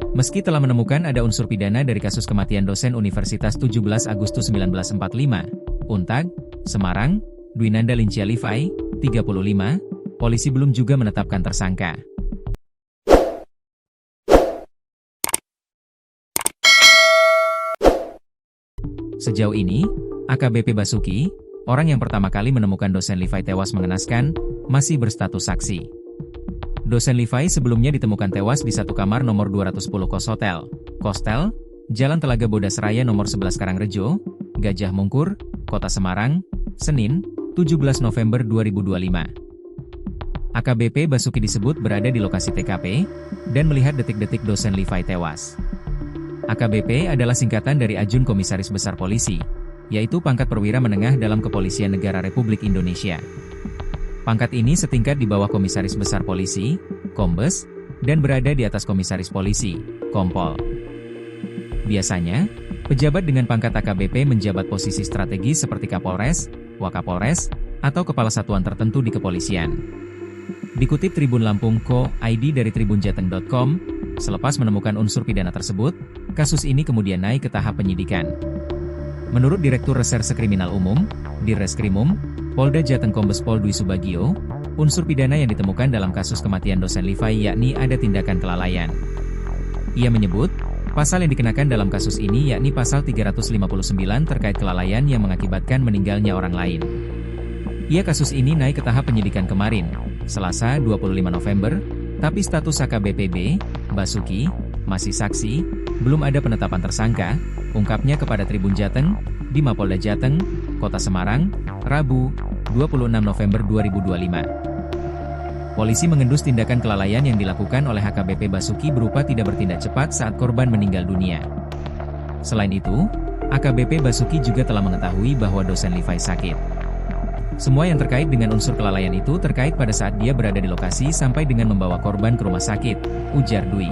Meski telah menemukan ada unsur pidana dari kasus kematian dosen Universitas 17 Agustus 1945, Untag, Semarang, Dwinanda Lincia Livai, 35, polisi belum juga menetapkan tersangka. Sejauh ini, AKBP Basuki, orang yang pertama kali menemukan dosen Livai tewas mengenaskan, masih berstatus saksi. Dosen Livai sebelumnya ditemukan tewas di satu kamar nomor 210 Kos Hotel, Kostel, Jalan Telaga Bodas Raya nomor 11 Karangrejo, Gajah Mungkur, Kota Semarang, Senin, 17 November 2025. AKBP Basuki disebut berada di lokasi TKP, dan melihat detik-detik dosen Livai tewas. AKBP adalah singkatan dari Ajun Komisaris Besar Polisi, yaitu pangkat perwira menengah dalam Kepolisian Negara Republik Indonesia. Pangkat ini setingkat di bawah Komisaris Besar Polisi, Kombes, dan berada di atas Komisaris Polisi, Kompol. Biasanya, pejabat dengan pangkat AKBP menjabat posisi strategis seperti Kapolres, Wakapolres, atau kepala satuan tertentu di kepolisian. Dikutip Tribun Lampung Co.id dari tribunjateng.com, selepas menemukan unsur pidana tersebut, kasus ini kemudian naik ke tahap penyidikan. Menurut Direktur Reserse Kriminal Umum, Dirreskrimum, Polda Jateng Kombes Pol Dwi Subagio, unsur pidana yang ditemukan dalam kasus kematian dosen Livai yakni ada tindakan kelalaian. Ia menyebut, pasal yang dikenakan dalam kasus ini yakni pasal 359 terkait kelalaian yang mengakibatkan meninggalnya orang lain. Kasus ini naik ke tahap penyidikan kemarin, Selasa 25 November, tapi status AKBP Basuki masih saksi, belum ada penetapan tersangka, ungkapnya kepada Tribun Jateng, di Mapolda Jateng, Kota Semarang, Rabu, 26 November 2025. Polisi mengendus tindakan kelalaian yang dilakukan oleh AKBP Basuki berupa tidak bertindak cepat saat korban meninggal dunia. Selain itu, AKBP Basuki juga telah mengetahui bahwa dosen Livai sakit. Semua yang terkait dengan unsur kelalaian itu terkait pada saat dia berada di lokasi sampai dengan membawa korban ke rumah sakit, ujar Dwi.